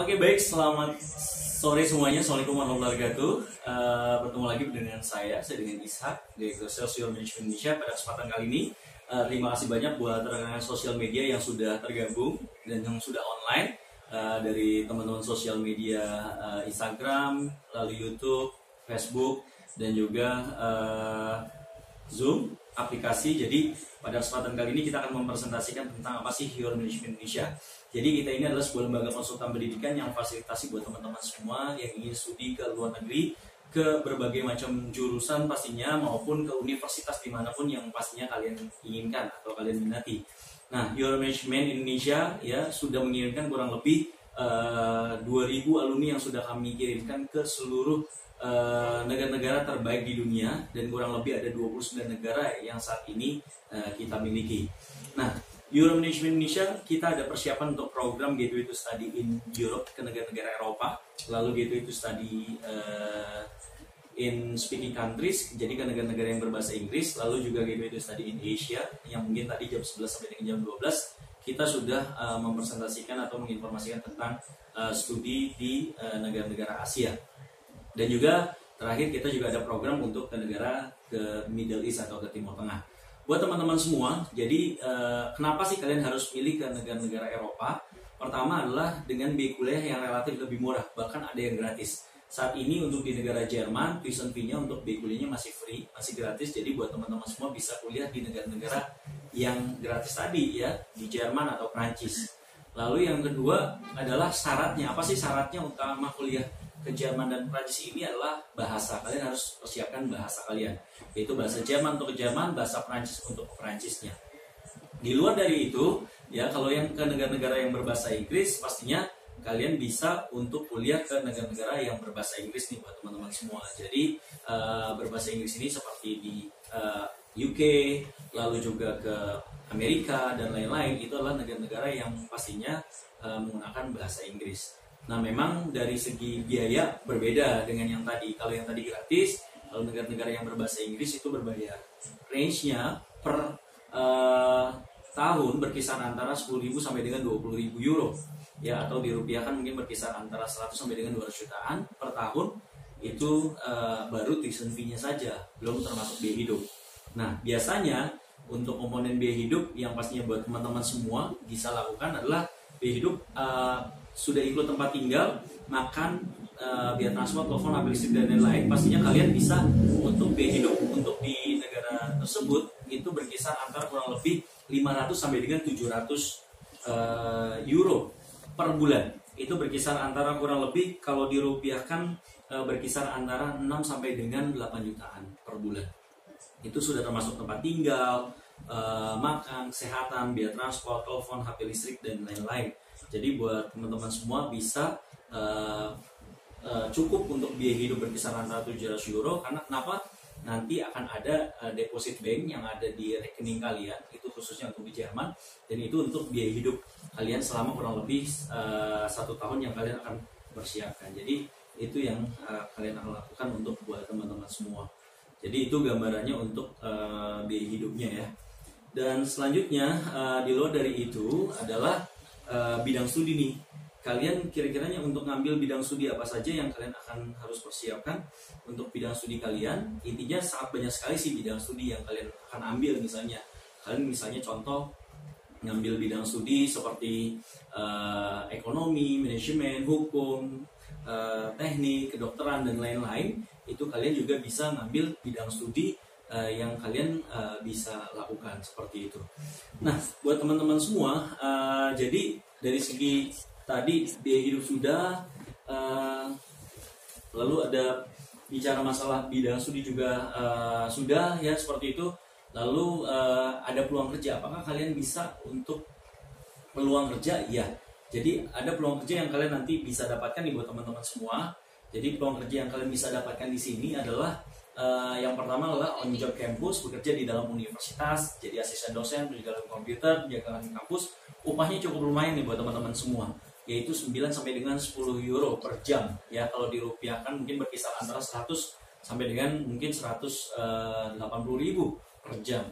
Oke, baik, selamat sore semuanya. Assalamualaikum warahmatullahi wabarakatuh. Bertemu lagi dengan saya dengan Ishak, Direktur Sosial Management Indonesia. Pada kesempatan kali ini, terima kasih banyak buat rekan-rekan sosial media yang sudah tergabung dan yang sudah online, dari teman-teman sosial media Instagram, lalu YouTube, Facebook, dan juga Zoom aplikasi. Jadi pada kesempatan kali ini kita akan mempresentasikan tentang apa sih Your Management Indonesia. Jadi kita ini adalah sebuah lembaga konsultan pendidikan yang fasilitasi buat teman-teman semua yang ingin studi ke luar negeri, ke berbagai macam jurusan pastinya, maupun ke universitas dimanapun yang pastinya kalian inginkan atau kalian minati. Nah, Your Management Indonesia ya sudah mengirimkan kurang lebih 2000 alumni yang sudah kami kirimkan ke seluruh negara-negara terbaik di dunia, dan kurang lebih ada 29 negara yang saat ini kita miliki. Nah, Euro Management Indonesia kita ada persiapan untuk program Gateway to Study in Europe ke negara-negara Eropa, lalu Gateway to Study in Speaking Countries, jadi ke negara-negara yang berbahasa Inggris, lalu juga Gateway to Study in Asia yang mungkin tadi jam 11 sampai dengan jam 12 kita sudah mempresentasikan atau menginformasikan tentang studi di negara-negara Asia. Dan juga terakhir kita juga ada program untuk ke negara ke Middle East atau ke Timur Tengah. Buat teman-teman semua, jadi kenapa sih kalian harus pilih ke negara-negara Eropa? Pertama adalah dengan biaya kuliah yang relatif lebih murah, bahkan ada yang gratis. Saat ini untuk di negara Jerman, tuition fee-nya untuk biaya kuliahnya masih free, masih gratis. Jadi buat teman-teman semua bisa kuliah di negara-negara yang gratis tadi ya, di Jerman atau Prancis. Lalu yang kedua adalah syaratnya. Apa sih syaratnya utama kuliah ke Jerman dan Prancis ini adalah bahasa. Kalian harus persiapkan bahasa kalian, yaitu bahasa Jerman untuk ke Jerman, bahasa Prancis untuk ke Prancisnya. Di luar dari itu, ya kalau yang ke negara-negara yang berbahasa Inggris, pastinya kalian bisa untuk kuliah ke negara-negara yang berbahasa Inggris nih buat teman-teman semua. Jadi berbahasa Inggris ini seperti di UK, lalu juga ke Amerika dan lain-lain, itu adalah negara-negara yang pastinya menggunakan bahasa Inggris. Nah, memang dari segi biaya berbeda dengan yang tadi. Kalau yang tadi gratis, kalau negara-negara yang berbahasa Inggris itu berbayar. Range-nya per tahun berkisar antara 10.000 sampai dengan 20.000 euro. Ya, atau dirupiahkan mungkin berkisar antara 100 sampai dengan 200 jutaan per tahun. Itu baru tuition fee-nya saja, belum termasuk biaya hidup. Nah, biasanya untuk komponen biaya hidup yang pastinya buat teman-teman semua bisa lakukan adalah biaya hidup sudah ikut tempat tinggal, makan, biaya transport, telepon, mobil listrik dan lain-lain. Pastinya kalian bisa untuk biaya hidup untuk di negara tersebut itu berkisar antara kurang lebih 500 sampai dengan 700 euro per bulan. Itu berkisar antara kurang lebih kalau dirupiahkan berkisar antara 6 sampai dengan 8 jutaan per bulan. Itu sudah termasuk tempat tinggal, makan, kesehatan, biaya transport, telepon, HP listrik dan lain-lain. Jadi buat teman-teman semua bisa cukup untuk biaya hidup berkisar antara 700 euro. Karena kenapa? Nanti akan ada deposit bank yang ada di rekening kalian, itu khususnya untuk di Jerman, dan itu untuk biaya hidup kalian selama kurang lebih 1 tahun yang kalian akan persiapkan. Jadi itu yang kalian akan lakukan untuk buat teman-teman semua. Jadi itu gambarannya untuk biaya hidupnya ya. Dan selanjutnya di luar dari itu adalah bidang studi nih. Kalian kira-kiranya untuk ngambil bidang studi apa saja yang kalian akan harus persiapkan untuk bidang studi kalian. Intinya sangat banyak sekali sih bidang studi yang kalian akan ambil. Misalnya kalian contoh ngambil bidang studi seperti ekonomi, manajemen, hukum, teknik, kedokteran dan lain-lain. Itu kalian juga bisa ngambil bidang studi yang kalian bisa lakukan seperti itu. Nah, buat teman-teman semua, jadi dari segi tadi biaya hidup sudah, lalu ada bicara masalah bidang studi juga sudah ya seperti itu. Lalu ada peluang kerja. Apakah kalian bisa untuk peluang kerja? Ya. Jadi ada peluang kerja yang kalian nanti bisa dapatkan nih buat teman-teman semua. Jadi peluang kerja yang kalian bisa dapatkan di sini adalah yang pertama adalah on job campus, bekerja di dalam universitas, jadi asisten dosen, di dalam komputer, penjagaan kampus. Upahnya cukup lumayan nih buat teman-teman semua, yaitu 9 sampai dengan 10 euro per jam. Ya, kalau dirupiahkan mungkin berkisar antara 100 sampai dengan mungkin 180.000 per jam.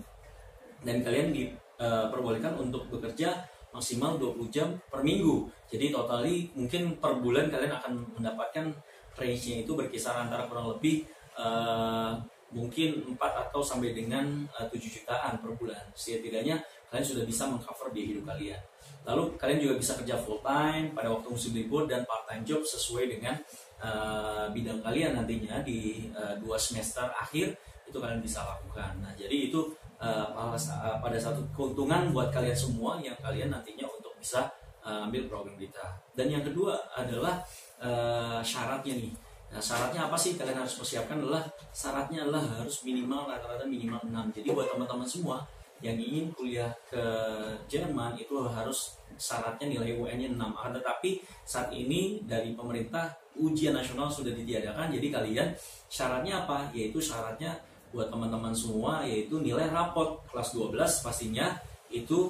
Dan kalian diperbolehkan untuk bekerja maksimal 20 jam per minggu. Jadi totali mungkin per bulan kalian akan mendapatkan range-nya itu berkisar antara kurang lebih mungkin 4 atau sampai dengan 7 jutaan per bulan. Setidaknya kalian sudah bisa mengcover biaya hidup kalian. Lalu kalian juga bisa kerja full time pada waktu musim libur dan part time job sesuai dengan bidang kalian nantinya di 2 semester akhir itu kalian bisa lakukan. Nah, jadi itu pada satu keuntungan buat kalian semua yang kalian nantinya untuk bisa ambil program kita. Dan yang kedua adalah syaratnya nih. Nah, syaratnya apa sih kalian harus persiapkan adalah syaratnya adalah harus minimal rata-rata minimal 6. Jadi buat teman-teman semua yang ingin kuliah ke Jerman itu harus syaratnya nilai UN-nya 6. Akan tetapi saat ini dari pemerintah ujian nasional sudah ditiadakan. Jadi kalian syaratnya apa? Yaitu syaratnya buat teman-teman semua yaitu nilai raport kelas 12 pastinya itu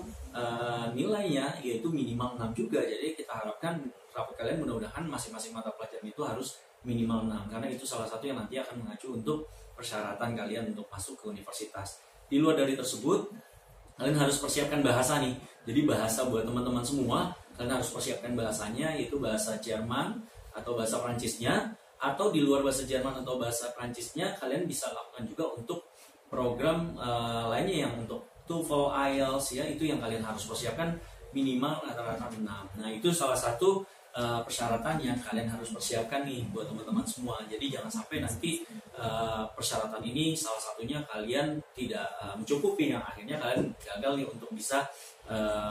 nilainya yaitu minimal 6 juga. Jadi kita harapkan raport kalian mudah-mudahan masing-masing mata pelajaran itu harus minimal 6 karena itu salah satu yang nanti akan mengacu untuk persyaratan kalian untuk masuk ke universitas. Di luar dari tersebut, kalian harus persiapkan bahasa nih. Jadi bahasa buat teman-teman semua, kalian harus persiapkan bahasanya yaitu bahasa Jerman atau bahasa Prancisnya, atau di luar bahasa Jerman atau bahasa Prancisnya kalian bisa lakukan juga untuk program lainnya yang untuk TOEFL, IELTS ya, itu yang kalian harus persiapkan minimal rata-rata 6. Nah, itu salah satu persyaratan yang kalian harus persiapkan nih buat teman-teman semua. Jadi jangan sampai nanti persyaratan ini salah satunya kalian tidak mencukupi yang akhirnya kalian gagal nih untuk bisa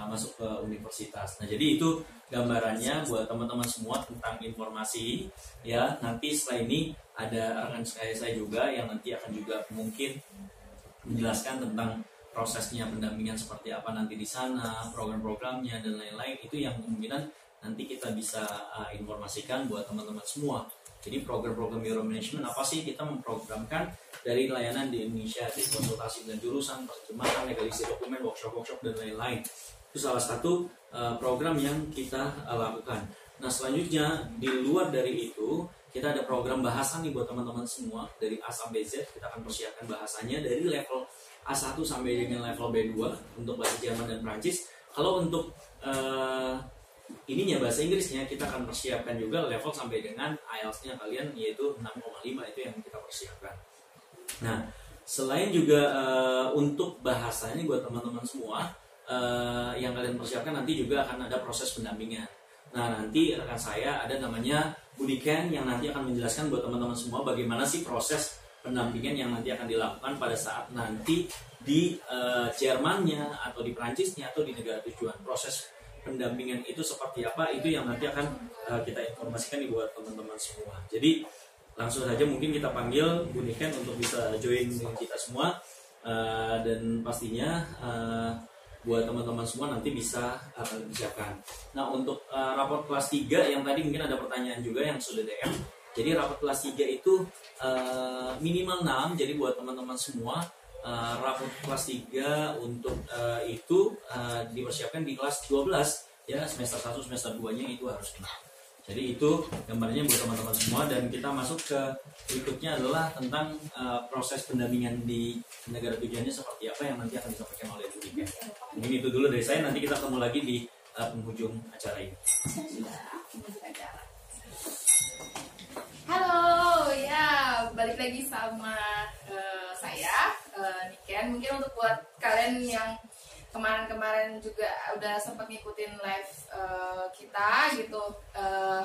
masuk ke universitas. Nah, jadi itu gambarannya buat teman-teman semua tentang informasi ya. Nanti setelah ini ada rekan saya juga yang nanti akan juga mungkin menjelaskan tentang prosesnya pendampingan seperti apa nanti di sana, program-programnya dan lain-lain. Itu yang kemungkinan nanti kita bisa informasikan buat teman-teman semua. Jadi program-program Euro Management apa sih? Kita memprogramkan dari layanan di Indonesia, dari konsultasi dengan jurusan, terjemahan, legalisasi dokumen, workshop dan lain-lain. Itu salah satu program yang kita lakukan. Nah, selanjutnya di luar dari itu kita ada program bahasa nih buat teman-teman semua dari A sampai Z. Kita akan persiapkan bahasanya dari level A1 sampai dengan level B2 untuk bahasa Jerman dan Prancis. Kalau untuk ininya bahasa Inggrisnya kita akan persiapkan juga level sampai dengan IELTS-nya kalian yaitu 6,5 itu yang kita persiapkan. Nah, selain juga untuk bahasanya buat teman-teman semua yang kalian persiapkan nanti juga akan ada proses pendampingan. Nah, nanti rekan saya ada namanya Budiken yang nanti akan menjelaskan buat teman-teman semua bagaimana sih proses pendampingan yang nanti akan dilakukan pada saat nanti di Jermannya atau di Prancisnya atau di negara tujuan. Proses pendampingan itu seperti apa, itu yang nanti akan kita informasikan nih buat teman-teman semua. Jadi langsung saja mungkin kita panggil Bu Niken untuk bisa join dengan kita semua dan pastinya buat teman-teman semua nanti bisa disiapkan. Nah, untuk raport kelas 3 yang tadi mungkin ada pertanyaan juga yang sudah DM. Jadi raport kelas 3 itu minimal 6. Jadi buat teman-teman semua raport kelas 3 untuk itu dipersiapkan di kelas 12 ya, semester 1 semester 2-nya itu harus kena. Jadi itu gambarnya buat teman-teman semua dan kita masuk ke berikutnya adalah tentang proses pendampingan di negara tujuannya seperti apa yang nanti akan disampaikan oleh Bu Dika. Mungkin itu dulu dari saya, nanti kita ketemu lagi di penghujung acara ini. Halo, ya balik lagi sama saya Niken. Mungkin untuk buat kalian yang kemarin-kemarin juga udah sempat ngikutin live kita gitu,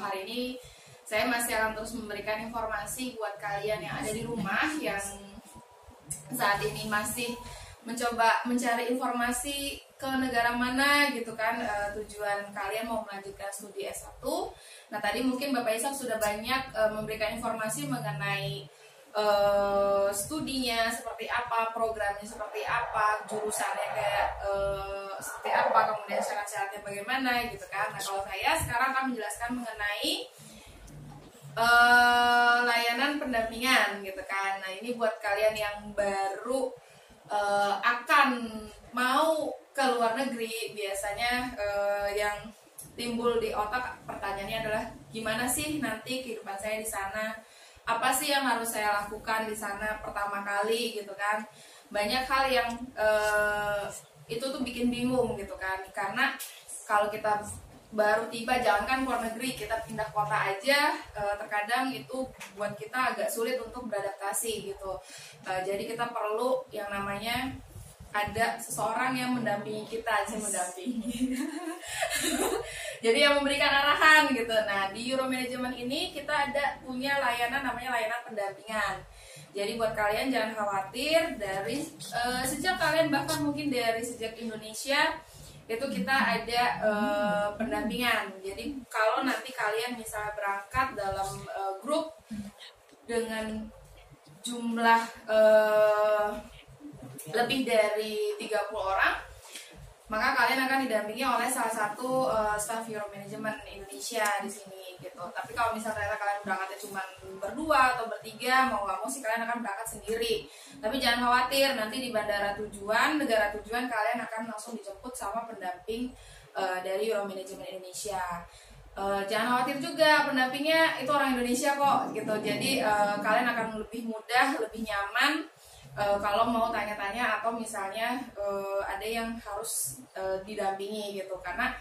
hari ini saya masih akan terus memberikan informasi buat kalian yang ada di rumah yang saat ini masih mencoba mencari informasi ke negara mana gitu kan, tujuan kalian mau melanjutkan studi S1. Nah, tadi mungkin Bapak Ishak sudah banyak memberikan informasi mengenai studinya seperti apa, programnya seperti apa, jurusannya kayak seperti apa, kemudian syarat-syaratnya bagaimana gitu kan. Nah, kalau saya sekarang akan menjelaskan mengenai layanan pendampingan gitu kan. Nah, ini buat kalian yang baru akan mau ke luar negeri, biasanya yang timbul di otak pertanyaannya adalah gimana sih nanti kehidupan saya di sana, apa sih yang harus saya lakukan di sana pertama kali gitu kan. Banyak hal yang itu tuh bikin bingung gitu kan, karena kalau kita baru tiba, jangankan luar negeri, kita pindah kota aja terkadang itu buat kita agak sulit untuk beradaptasi gitu. Jadi kita perlu yang namanya ada seseorang yang mendampingi kita, mendampingi. Jadi yang memberikan arahan gitu. Nah, di Euro Management ini kita punya layanan namanya layanan pendampingan. Jadi buat kalian jangan khawatir, dari sejak kalian bahkan mungkin dari sejak Indonesia itu kita ada pendampingan. Jadi kalau nanti kalian misalnya berangkat dalam grup dengan jumlah lebih dari 30 orang, maka kalian akan didampingi oleh salah satu staff Euro Management Indonesia di sini gitu. Tapi kalau misalnya kalian berangkatnya cuma berdua atau bertiga, mau nggak mau sih kalian akan berangkat sendiri. Tapi jangan khawatir, nanti di bandara tujuan, negara tujuan, kalian akan langsung dijemput sama pendamping dari Euro Management Indonesia. Jangan khawatir juga, pendampingnya itu orang Indonesia kok gitu. Jadi kalian akan lebih mudah, lebih nyaman kalau mau tanya-tanya atau misalnya ada yang harus didampingi gitu, karena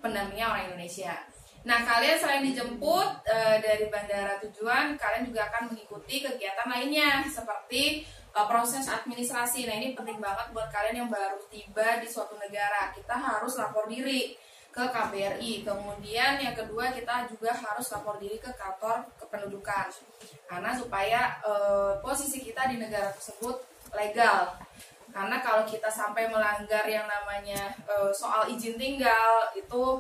pendampingnya orang Indonesia. Nah, kalian selain dijemput dari bandara tujuan, kalian juga akan mengikuti kegiatan lainnya seperti proses administrasi. Nah, ini penting banget buat kalian yang baru tiba di suatu negara. Kita harus lapor diri ke KBRI. Kemudian yang kedua, kita juga harus lapor diri ke kantor kependudukan. Karena supaya posisi kita di negara tersebut legal. Karena kalau kita sampai melanggar yang namanya soal izin tinggal, itu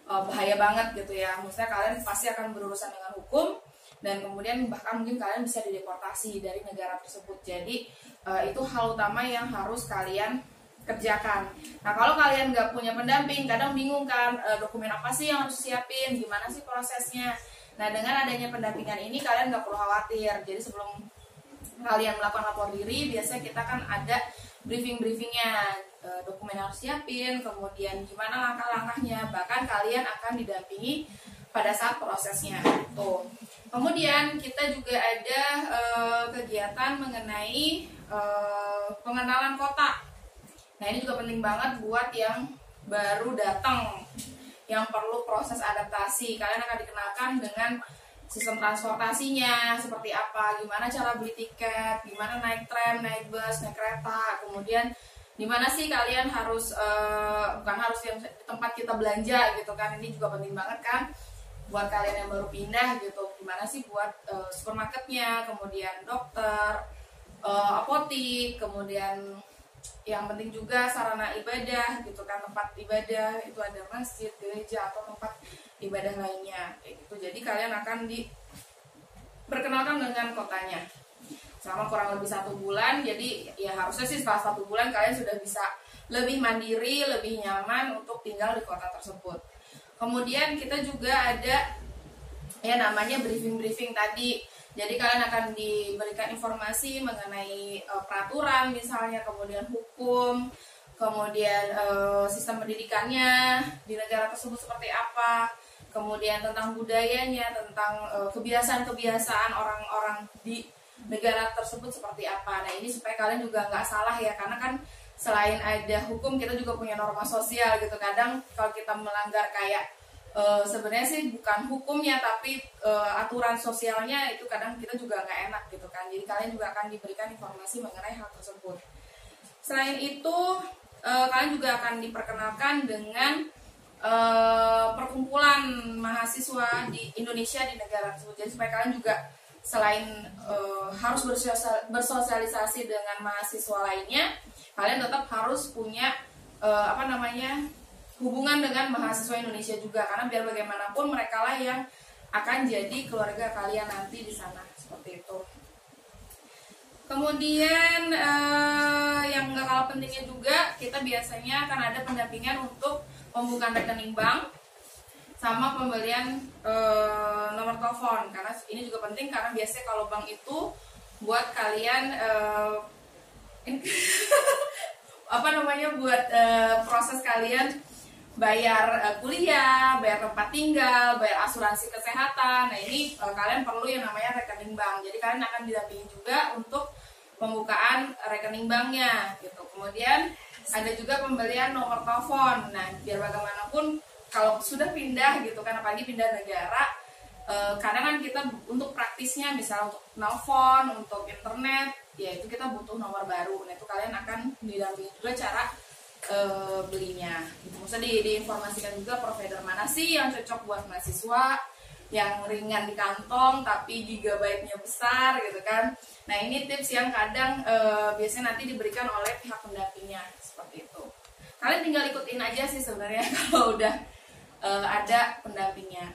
bahaya banget gitu ya. Maksudnya kalian pasti akan berurusan dengan hukum, dan kemudian bahkan mungkin kalian bisa dideportasi dari negara tersebut. Jadi itu hal utama yang harus kalian kerjakan. Nah, kalau kalian nggak punya pendamping, kadang bingung kan, dokumen apa sih yang harus siapin, gimana sih prosesnya. Nah, dengan adanya pendampingan ini kalian nggak perlu khawatir. Jadi sebelum kalian melakukan lapor diri, biasanya kita kan ada briefing-briefingnya, dokumen harus siapin, kemudian gimana langkah-langkahnya, bahkan kalian akan didampingi pada saat prosesnya. Tuh. Kemudian kita juga ada kegiatan mengenai pengenalan kota. Nah, ini juga penting banget buat yang baru datang, yang perlu proses adaptasi. Kalian akan dikenalkan dengan sistem transportasinya, seperti apa, gimana cara beli tiket, gimana naik tram, naik bus, naik kereta, kemudian dimana sih kalian harus, bukan harus yang tempat kita belanja gitu kan, ini juga penting banget kan buat kalian yang baru pindah gitu, gimana sih buat supermarketnya, kemudian dokter, apotik, kemudian yang penting juga sarana ibadah gitu kan, tempat ibadah itu ada masjid, gereja atau tempat ibadah lainnya kayak gitu. Jadi kalian akan diperkenalkan dengan kotanya selama kurang lebih 1 bulan. Jadi ya harusnya sih setelah 1 bulan kalian sudah bisa lebih mandiri, lebih nyaman untuk tinggal di kota tersebut. Kemudian kita juga ada ya namanya briefing tadi. Jadi kalian akan diberikan informasi mengenai peraturan misalnya, kemudian hukum, kemudian sistem pendidikannya di negara tersebut seperti apa, kemudian tentang budayanya, tentang kebiasaan-kebiasaan orang-orang di negara tersebut seperti apa. Nah, ini supaya kalian juga nggak salah ya, karena kan selain ada hukum, kita juga punya norma sosial gitu. Kadang kalau kita melanggar kayak sebenarnya sih bukan hukumnya, tapi aturan sosialnya itu kadang kita juga nggak enak gitu kan. Jadi kalian juga akan diberikan informasi mengenai hal tersebut. Selain itu kalian juga akan diperkenalkan dengan perkumpulan mahasiswa di Indonesia di negara tersebut. Jadi supaya kalian juga selain harus bersosialisasi dengan mahasiswa lainnya, kalian tetap harus punya hubungan dengan mahasiswa Indonesia juga, karena biar bagaimanapun mereka lah yang akan jadi keluarga kalian nanti di sana, seperti itu. Kemudian yang gak kalah pentingnya juga, kita biasanya akan ada pendampingan untuk pembukaan rekening bank sama pembelian nomor telepon, karena ini juga penting karena biasanya kalau bank itu buat kalian buat proses kalian bayar kuliah, bayar tempat tinggal, bayar asuransi kesehatan. Nah, ini kalian perlu yang namanya rekening bank. Jadi kalian akan didampingi juga untuk pembukaan rekening banknya gitu. Kemudian ada juga pembelian nomor telepon. Nah, biar bagaimanapun kalau sudah pindah gitu kan, apalagi pindah negara, kadang kan kita untuk praktisnya, misalnya untuk nelfon, untuk internet, ya itu kita butuh nomor baru. Nah, itu kalian akan didampingi juga cara belinya. Gitu. Maksudnya diinformasikan juga provider mana sih yang cocok buat mahasiswa, yang ringan di kantong tapi gigabyte-nya besar gitu kan. Nah, ini tips yang kadang biasanya nanti diberikan oleh pihak pendampingnya seperti itu. Kalian tinggal ikutin aja sih sebenarnya kalau udah ada pendampingnya.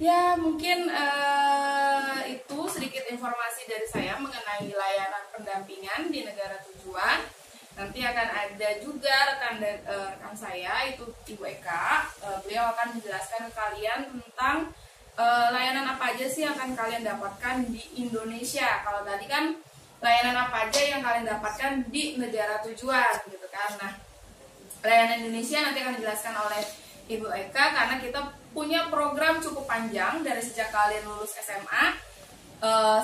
Ya, mungkin itu sedikit informasi dari saya mengenai layanan pendampingan di negara tujuan. Nanti akan ada juga rekan saya, itu Ibu Eka. Beliau akan menjelaskan ke kalian tentang layanan apa aja sih yang akan kalian dapatkan di Indonesia. Kalau tadi kan layanan apa aja yang kalian dapatkan di negara tujuan gitu kan. Nah, layanan Indonesia nanti akan dijelaskan oleh Ibu Eka, karena kita punya program cukup panjang dari sejak kalian lulus SMA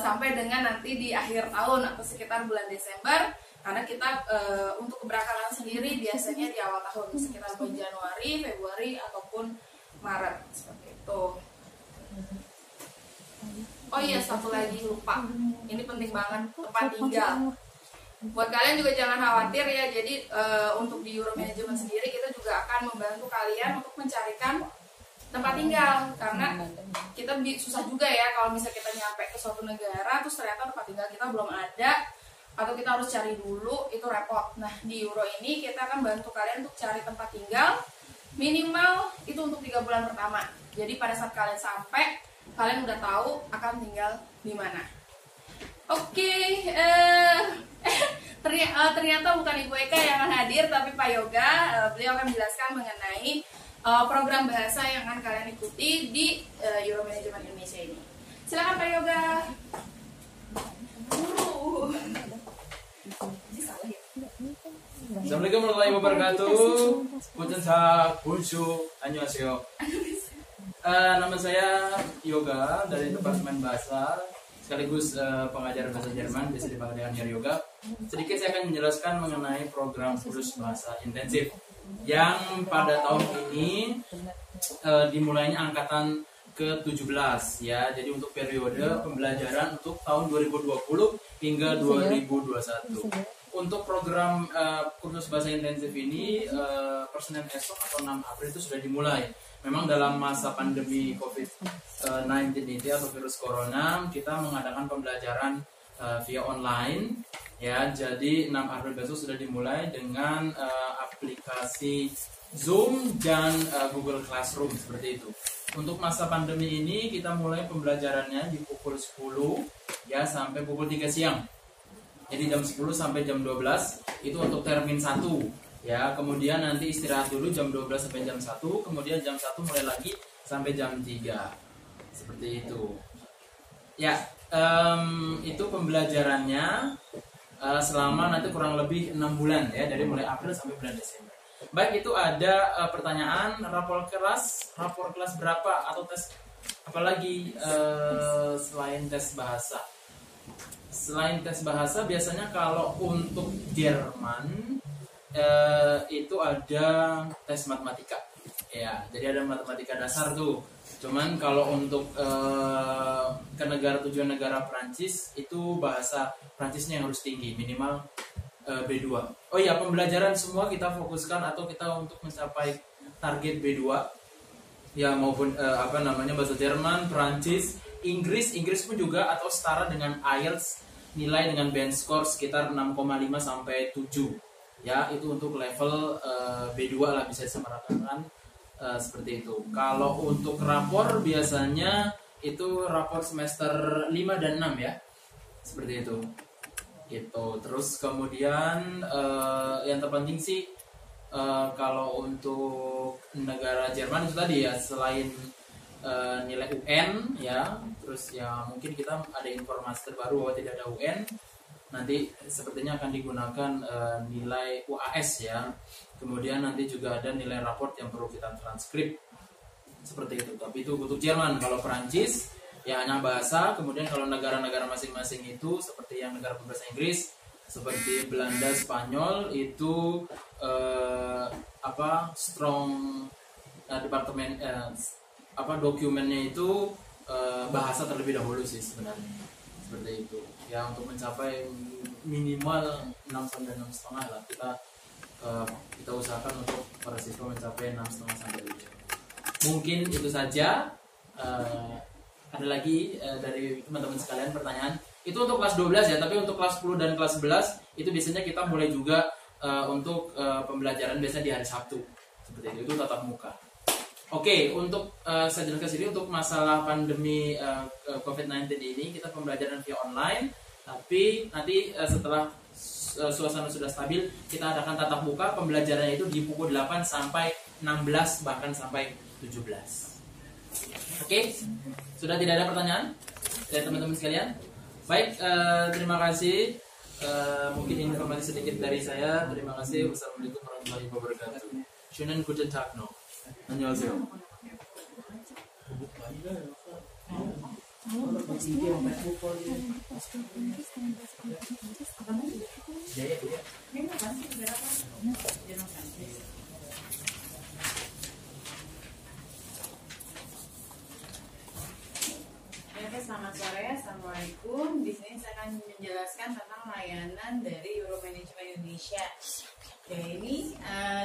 sampai dengan nanti di akhir tahun atau sekitar bulan Desember, karena kita untuk keberangkatan sendiri biasanya di awal tahun sekitar bulan Januari, Februari ataupun Maret seperti itu. Oh iya, satu lagi lupa, ini penting banget, tempat tinggal. Buat kalian juga jangan khawatir ya, jadi untuk di Euro Management sendiri kita juga akan membantu kalian untuk mencarikan tempat tinggal, karena kita susah juga ya kalau misalnya kita nyampe ke suatu negara terus ternyata tempat tinggal kita belum ada atau kita harus cari dulu, itu repot. Nah, di Euro ini kita akan bantu kalian untuk cari tempat tinggal minimal itu untuk 3 bulan pertama. Jadi pada saat kalian sampai, kalian udah tahu akan tinggal di mana. Oke, ternyata bukan Ibu Eka yang akan hadir, tapi Pak Yoga. Beliau akan menjelaskan mengenai program bahasa yang akan kalian ikuti di Euro Management Indonesia ini. Silakan Pak Yoga. Assalamualaikum warahmatullahi wabarakatuh. Punten Bunsu, annyeonghaseyo. Nama saya Yoga dari Departemen Bahasa, sekaligus pengajar bahasa Jerman, biasa dipanggil dengan Yoga. Sedikit saya akan menjelaskan mengenai program kursus bahasa intensif yang pada tahun ini dimulainya angkatan ke-17 ya. Jadi untuk periode pembelajaran untuk tahun 2020 hingga 2021. Untuk program kursus bahasa intensif ini per Senin esok atau 6 April itu sudah dimulai. Memang dalam masa pandemi COVID-19 ini atau virus corona, kita mengadakan pembelajaran via online ya. Jadi 6 April besok sudah dimulai dengan aplikasi Zoom dan Google Classroom seperti itu. Untuk masa pandemi ini kita mulai pembelajarannya di pukul 10 ya sampai pukul 3 siang. Jadi jam 10 sampai jam 12 itu untuk termin 1 ya. Kemudian nanti istirahat dulu jam 12 sampai jam 1, kemudian jam 1 mulai lagi sampai jam 3. Seperti itu. Ya, itu pembelajarannya selama nanti kurang lebih 6 bulan ya, dari mulai April sampai bulan Desember. Baik, itu ada pertanyaan rapor kelas berapa atau tes apalagi selain tes bahasa. Selain tes bahasa, biasanya kalau untuk Jerman itu ada tes matematika ya. Jadi ada matematika dasar tuh. Cuman kalau untuk ke tujuan negara Prancis itu bahasa Prancisnya yang harus tinggi, minimal B2. Oh ya, pembelajaran semua kita fokuskan atau kita untuk mencapai target B2 ya, maupun bahasa Jerman, Prancis, Inggris pun juga atau setara dengan IELTS, nilai dengan band score sekitar 6,5 sampai 7 ya. Itu untuk level B2 lah, bisa disamaratakan seperti itu. Kalau untuk rapor biasanya itu rapor semester 5 dan 6 ya, seperti itu gitu. Terus kemudian yang terpenting sih kalau untuk negara Jerman itu tadi ya, selain nilai UN ya, terus ya mungkin kita ada informasi terbaru bahwa tidak ada UN, nanti sepertinya akan digunakan nilai UAS ya. Kemudian nanti juga ada nilai raport yang perlu kita transkrip seperti itu. Tapi itu untuk Jerman. Kalau Perancis ya hanya bahasa. Kemudian kalau negara-negara masing-masing itu seperti yang negara berbahasa Inggris seperti Belanda, Spanyol itu strong departemen dokumennya itu bahasa terlebih dahulu sih sebenarnya, seperti itu ya, untuk mencapai minimal 6 sampai 6,5 lah kita usahakan untuk para siswa mencapai 6,5 sampai 7. Mungkin itu saja. Ada lagi dari teman-teman sekalian pertanyaan? Itu untuk kelas 12 ya, tapi untuk kelas 10 dan kelas 11 itu biasanya kita mulai juga untuk pembelajaran biasanya di hari Sabtu. Seperti itu tatap muka. Oke, untuk saya jelaskan sini untuk masalah pandemi COVID-19 ini kita pembelajaran via online, tapi nanti setelah suasana sudah stabil kita adakan tatap muka, pembelajarannya itu di pukul 8 sampai 16 bahkan sampai 17. Oke, sudah tidak ada pertanyaan dari teman-teman sekalian? Baik, terima kasih. Mungkin informasi sedikit dari saya. Terima kasih. Wassalamualaikum warahmatullahi wabarakatuh. Schönen guten Tag noch. 안녕하세요. Oke, selamat sore, assalamualaikum. Di sini saya akan menjelaskan tentang layanan dari Euro Management Indonesia. Ya, ini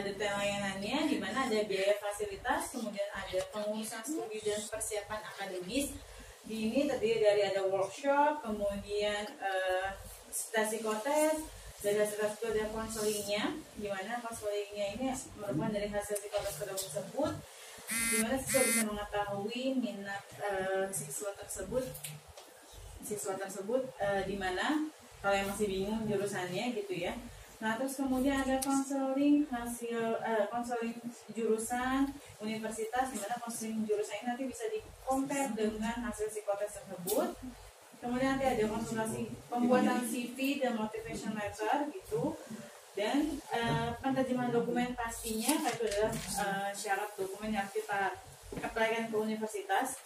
detail layanannya, di mana ada biaya fasilitas, kemudian ada pengurusan studi dan persiapan akademis. Di ini terdiri dari ada workshop, kemudian psikotes, dan hasil dan konselingnya, di mana konselingnya ini merupakan dari hasil psikotes tersebut, di mana siswa bisa mengetahui minat siswa tersebut, di mana kalau yang masih bingung jurusannya gitu ya. Nah, terus kemudian ada konseling konseling jurusan universitas, di mana konseling jurusan ini nanti bisa di-compare dengan hasil psikotes tersebut. Kemudian nanti ada konsultasi pembuatan CV dan motivation letter gitu. Dan penerjemahan dokumen pastinya itu adalah syarat dokumen yang kita apply-kan ke universitas.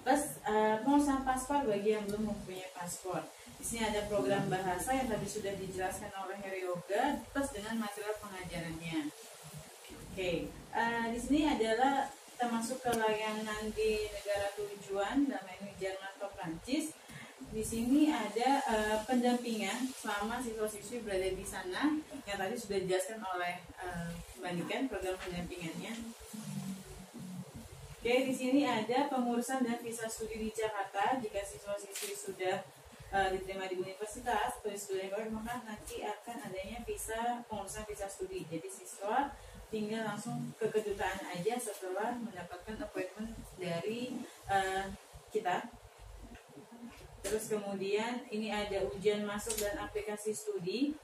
Plus pengurusan paspor bagi yang belum mempunyai paspor. Di sini ada program bahasa yang tadi sudah dijelaskan oleh Heri Yoga, plus dengan material pengajarannya. Oke, di sini adalah kita masuk ke layanan di negara tujuan, dalam ini Jerman atau Prancis. Di sini ada pendampingan selama siswa-siswi berada di sana, yang tadi sudah dijelaskan oleh Mbak Niken program pendampingannya. Oke, di sini ada pengurusan dan visa studi di Jakarta. Jika siswa-siswi sudah diterima di universitas atau di studi baru, maka nanti akan adanya pengurusan visa studi. Jadi siswa tinggal langsung ke kedutaan aja setelah mendapatkan appointment dari kita. Terus kemudian ini ada ujian masuk dan aplikasi studi.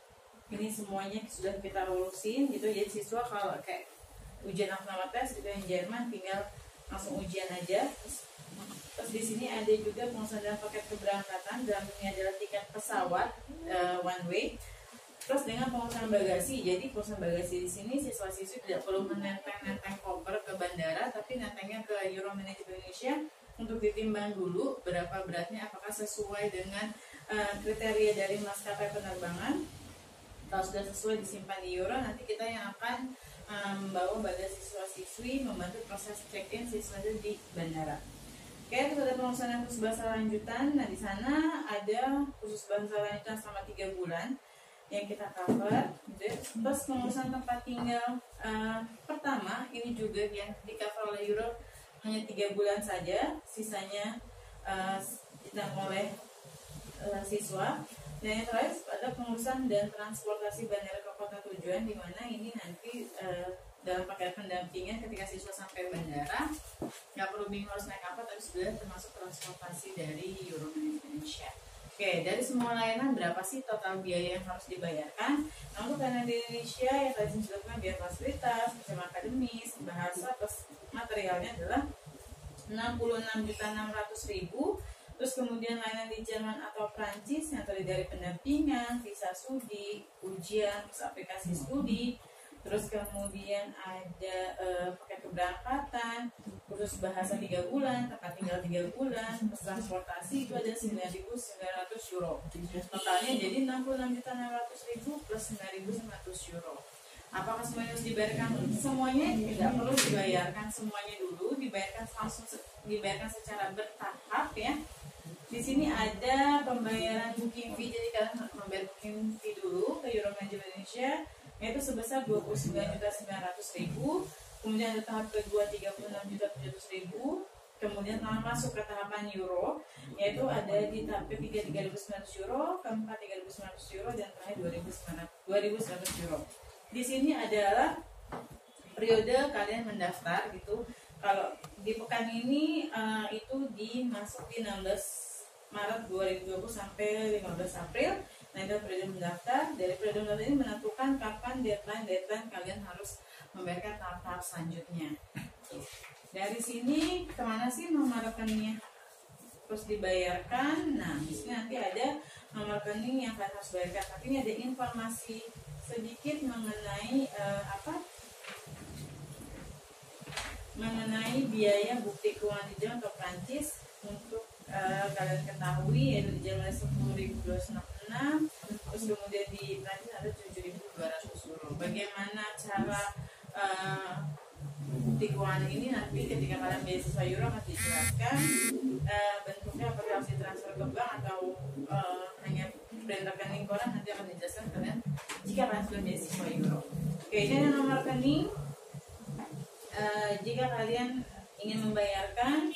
Ini semuanya sudah kita lulusin gitu. Jadi siswa kalau kayak ujian nama tes gitu yang Jerman tinggal langsung ujian aja. Terus di sini ada juga pengurusan dalam paket keberangkatan, dalam ini adalah tiket pesawat one way. Terus dengan pengurusan bagasi, jadi pengurusan bagasi di sini siswa-siswi tidak perlu menenteng koper ke bandara, tapi nentengnya ke Euro Management Indonesia untuk ditimbang dulu berapa beratnya, apakah sesuai dengan kriteria dari maskapai penerbangan. Kalau sudah sesuai disimpan di Euro, nanti kita yang akan membawa bagasi siswa-siswi, membantu proses check-in siswa di bandara. Oke, terus ada pengurusan khusus bahasa lanjutan. Nah, di sana ada khusus bahasa lanjutan selama 3 bulan yang kita cover. Gitu. Terus pengurusan tempat tinggal pertama ini juga yang di cover oleh Euro hanya 3 bulan saja, sisanya ditanggung oleh siswa. Dan yang terakhir ada pengurusan dan transportasi bandara ke kota tujuan, di mana ini nanti dalam paket pendampingan ketika siswa sampai bandara nggak perlu bingung harus naik apa, tapi sudah termasuk transportasi dari Euro Management Indonesia. Oke, dari semua layanan berapa sih total biaya yang harus dibayarkan? Nah, untuk layanan di Indonesia yang tadi disebutkan biaya fasilitas, persiapan akademis, bahasa, plus materialnya adalah 66.600.000. Terus kemudian layanan di Jerman atau Prancis yang terdiri dari pendampingan, visa studi, ujian, aplikasi studi, terus kemudian ada paket keberangkatan, kursus bahasa 3 bulan, tempat tinggal 3 bulan, terus transportasi itu ada 9.900 euro. Totalnya jadi 66.600.000 plus 9.900 euro. Apakah semuanya harus dibayarkan? Semuanya tidak perlu dibayarkan semuanya dulu, dibayarkan langsung, dibayarkan secara bertahap ya. Di sini ada pembayaran booking fee, jadi kalian harus membayar booking fee dulu ke Euromanagement Indonesia, yaitu sebesar 29.900.000. Kemudian ada tahap kedua 36.700.000. Kemudian masuk ke tahapan euro, yaitu ada di tahap ketiga 3.900 euro, keempat 3.900 euro, dan terakhir 2.900 euro. Di sini adalah periode kalian mendaftar gitu. Kalau di pekan ini itu dimasuki 16 Maret 2020 sampai 15 April. Nah, itu periode mendaftar. Dari periode mendaftar ini menentukan kapan deadline kalian harus membayarkan tahap-tahap selanjutnya. Dari sini kemana sih nomor rekeningnya? Terus dibayarkan. Nah, di sini nanti ada nomor rekening yang kalian harus bayarkan. Tapi ini ada informasi sedikit mengenai mengenai biaya bukti keuangan digital untuk Prancis. Untuk kalian ketahui, yaitu di Jerman 10.266, terus kemudian di Prancis ada 7.200 euro. Bagaimana cara bukti keuangan ini nanti ketika kalian beasiswa euro akan dijelaskan bentuknya, apakah harus ditransfer ke bank atau hanya brand rekening koran, nanti akan dijelaskan kalian jika kalian sudah beasiswa euro. Oke, ini ada nomor rekening. Jika kalian ingin membayarkan,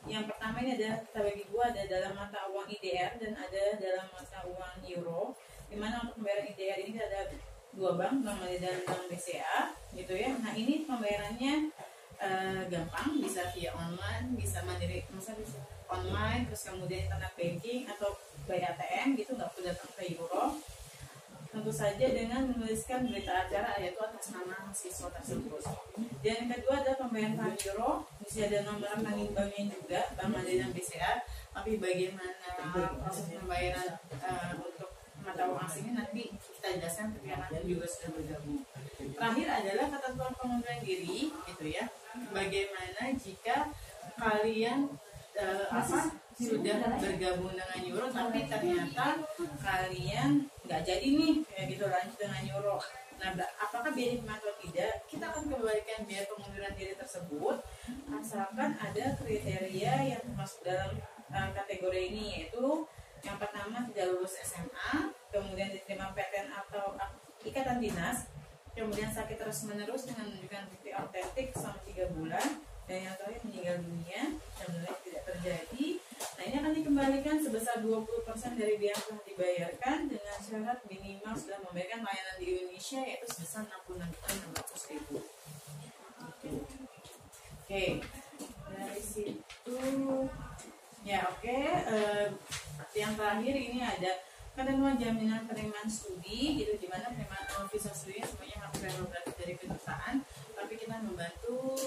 yang pertama ini ada, kita bagi dua, ada dalam mata uang IDR dan ada dalam mata uang euro. Dimana untuk pembayaran IDR ini ada dua bank, Bank Mandiri dan Bank BCA gitu ya. Nah, ini pembayarannya gampang, bisa via online, bisa mandiri, misalnya bisa online, terus kemudian internet banking atau by ATM gitu, nggak perlu datang ke euro. Tentu saja dengan menuliskan berita acara, yaitu atas nama siswa tersebut. Dan yang kedua adalah pembayaran tahap euro. Bisa ada nomor rekening banknya juga, Bank Mandiri dan BCA. Tapi bagaimana proses pembayaran untuk mata uang asing ini nanti kita jelaskan ketika kalian juga sudah bergabung. Terakhir adalah ketentuan pengunduran diri, gitu ya. Bagaimana jika kalian sudah bergabung dengan euro tapi ternyata kalian nggak jadi nih kayak gitu lanjut dengan euro. Nah, apakah biaya atau tidak? Kita akan kembalikan biaya pengunduran diri tersebut asalkan ada kriteria yang masuk dalam kategori ini, yaitu yang pertama tidak lulus SMA, kemudian diterima PTN atau ikatan dinas, kemudian sakit terus menerus dengan menunjukkan bukti autentik selama 3 bulan, dan yang terakhir meninggal dunia dan lain tidak terjadi. Nah, ini akan dikembalikan sebesar 20% dari biaya yang telah dibayarkan dengan syarat minimal sudah memberikan layanan di Indonesia, yaitu sebesar 66.600.000. Oke. Dari situ ya yang terakhir ini ada ketentuan jaminan penerimaan studi, gitu, di mana penerimaan visa studi semuanya harus berarti dari kedutaan, tapi kita membantu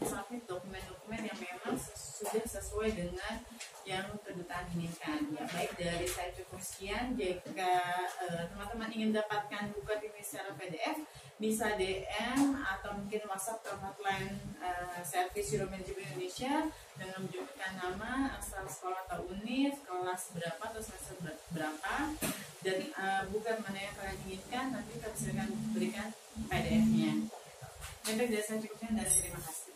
submit dokumen-dokumen yang memang sudah sesuai dengan yang kedutaan inginkan. Ya, baik dari saya cukup sekian. Jika teman-teman ingin dapatkan buku ini secara PDF, bisa DM atau mungkin WhatsApp ke hotline Service Euromanagement Indonesia dengan menunjukkan nama, asal sekolah atau univ, kelas berapa atau semester berapa, dan bukan mana yang kalian inginkan. Nanti kita bisa berikan PDF-nya. Baik, dari saya cukupnya, dan terima kasih.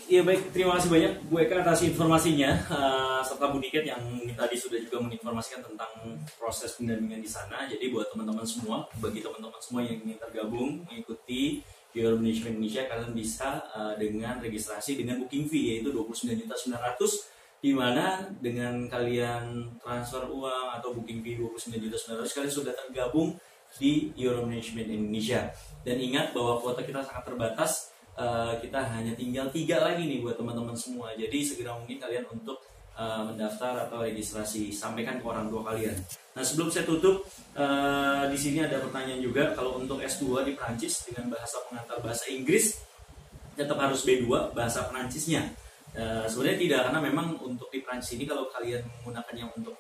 Iya, baik, terima kasih banyak Bu Eka atas informasinya, serta Bu Niken yang tadi sudah juga menginformasikan tentang proses pendampingan di sana. Jadi buat teman-teman semua, bagi teman-teman semua yang ingin tergabung mengikuti Euromanagement Indonesia, kalian bisa dengan registrasi dengan booking fee, yaitu 29.900.000, di mana dengan kalian transfer uang atau booking fee 29.900.000, kalian sudah tergabung di Euromanagement Indonesia. Dan ingat bahwa kuota kita sangat terbatas. Kita hanya tinggal 3 lagi nih buat teman-teman semua. Jadi segera mungkin kalian untuk mendaftar atau registrasi, sampaikan ke orang tua kalian. Nah, sebelum saya tutup, di sini ada pertanyaan juga. Kalau untuk S2 di Prancis dengan bahasa pengantar bahasa Inggris tetap harus B2 bahasa Prancisnya. Sebenarnya tidak, karena memang untuk di Prancis ini kalau kalian menggunakan yang untuk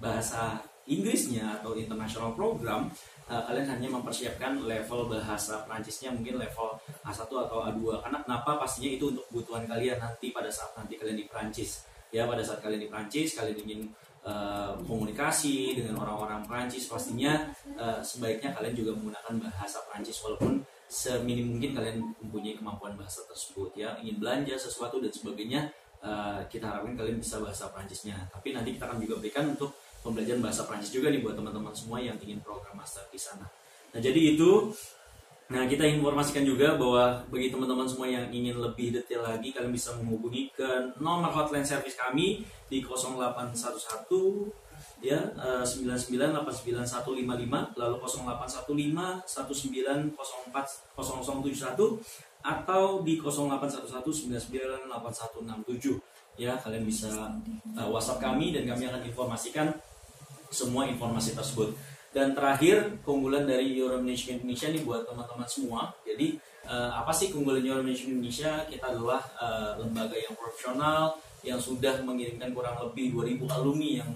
bahasa Inggrisnya atau international program, kalian hanya mempersiapkan level bahasa Prancisnya mungkin level A1 atau A2. Karena kenapa? Pastinya itu untuk kebutuhan kalian nanti pada saat nanti kalian di Prancis. Ya, pada saat kalian di Prancis, kalian ingin komunikasi dengan orang-orang Prancis, pastinya sebaiknya kalian juga menggunakan bahasa Prancis, walaupun seminim mungkin kalian mempunyai kemampuan bahasa tersebut ya, ingin belanja sesuatu dan sebagainya, kita harapkan kalian bisa bahasa Prancisnya. Tapi nanti kita akan juga berikan untuk pembelajaran bahasa Prancis juga nih buat teman-teman semua yang ingin program master di sana. Nah, jadi itu. Nah, kita informasikan juga bahwa bagi teman-teman semua yang ingin lebih detail lagi, kalian bisa menghubungi ke nomor hotline service kami di 0811 ya 99899155, lalu 0815 1904 0071 atau di 0811998167 ya. Kalian bisa WhatsApp kami dan kami akan informasikan semua informasi tersebut. Dan terakhir, keunggulan dari Euromanagement Indonesia nih buat teman-teman semua. Jadi apa sih keunggulan Euromanagement Indonesia? Kita adalah lembaga yang profesional yang sudah mengirimkan kurang lebih 2000 alumni yang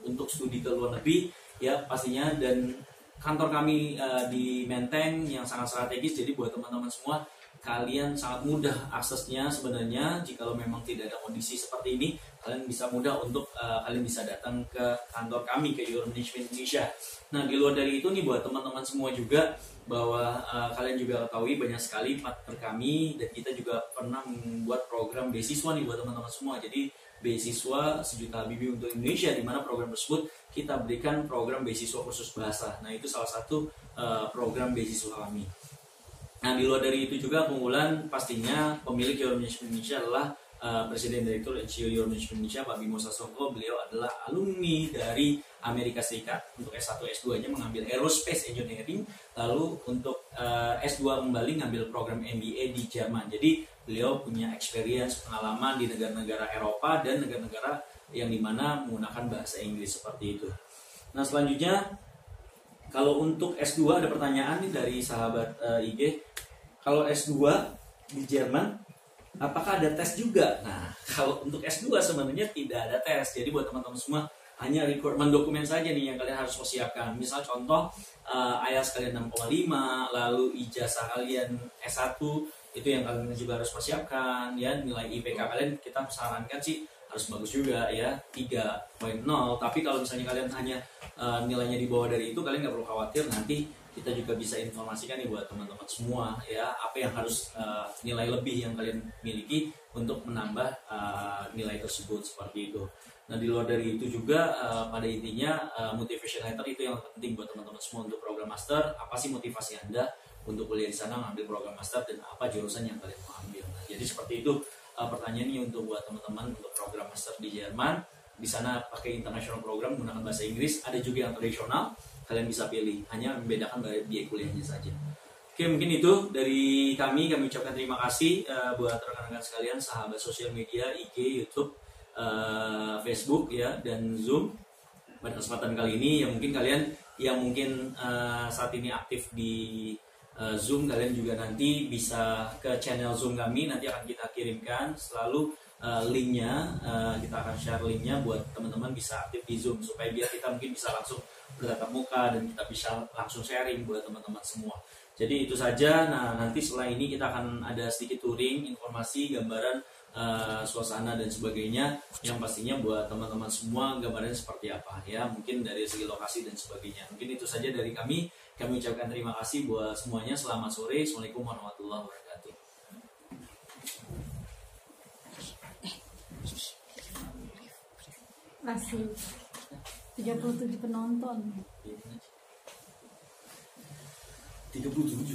untuk studi ke luar negeri ya pastinya, dan kantor kami di Menteng yang sangat strategis. Jadi buat teman-teman semua, kalian sangat mudah aksesnya sebenarnya. Jikalau memang tidak ada kondisi seperti ini, kalian bisa mudah untuk kalian bisa datang ke kantor kami, ke Euromanagement Indonesia. Nah, di luar dari itu nih buat teman-teman semua juga, bahwa kalian juga ketahui banyak sekali partner kami, dan kita juga pernah membuat program beasiswa nih buat teman-teman semua. Jadi beasiswa 1 juta Habibie untuk Indonesia, di mana program tersebut kita berikan program beasiswa khusus bahasa. Nah, itu salah satu program beasiswa kami. Nah, di luar dari itu juga keunggulan pastinya pemilik Euromanagement Indonesia adalah Presiden Direktur CEO Euromanagement Indonesia, Pak Bimo Sasongko. Beliau adalah alumni dari Amerika Serikat. Untuk S1 S2-nya mengambil Aerospace Engineering, lalu untuk S2 kembali ngambil program MBA di Jerman. Jadi beliau punya experience, pengalaman di negara-negara Eropa dan negara-negara yang dimana menggunakan bahasa Inggris seperti itu. Nah, selanjutnya kalau untuk S2 ada pertanyaan nih dari sahabat IG. Kalau S2 di Jerman, apakah ada tes juga? Nah, kalau untuk S2 sebenarnya tidak ada tes. Jadi buat teman-teman semua, hanya requirement dokumen saja nih yang kalian harus persiapkan. Misal contoh, IELTS kalian 6,5, lalu ijazah kalian S1, itu yang kalian juga harus persiapkan. Ya, nilai IPK kalian kita sarankan sih harus bagus juga ya, 3.0. Tapi kalau misalnya kalian hanya nilainya di bawah dari itu, kalian nggak perlu khawatir. Nanti kita juga bisa informasikan nih buat teman-teman semua ya, apa yang harus nilai lebih yang kalian miliki untuk menambah nilai tersebut seperti itu. Nah, di luar dari itu juga pada intinya motivation letter itu yang penting buat teman-teman semua untuk program master. Apa sih motivasi Anda untuk kuliah di sana, mengambil program master, dan apa jurusan yang kalian mau ambil. Nah, jadi seperti itu pertanyaannya untuk buat teman-teman untuk program master di Jerman. Di sana pakai international program menggunakan bahasa Inggris, ada juga yang tradisional, kalian bisa pilih, hanya membedakan biaya kuliahnya saja. Oke, mungkin itu dari kami ucapkan terima kasih buat rekan-rekan sekalian, sahabat sosial media, IG, YouTube, Facebook ya, dan Zoom. Pada kesempatan kali ini yang mungkin kalian yang mungkin saat ini aktif di Zoom, kalian juga nanti bisa ke channel Zoom kami, nanti akan kita kirimkan selalu linknya, kita akan share linknya buat teman-teman bisa aktif di Zoom, supaya biar kita mungkin bisa langsung bertatap muka dan kita bisa langsung sharing buat teman-teman semua. Jadi itu saja. Nah, nanti setelah ini kita akan ada sedikit touring, informasi, gambaran, suasana dan sebagainya, yang pastinya buat teman-teman semua gambarannya seperti apa ya, mungkin dari segi lokasi dan sebagainya. Mungkin itu saja dari kami ucapkan terima kasih buat semuanya. Selamat sore, Assalamualaikum warahmatullahi wabarakatuh. Masih 37 penonton. 37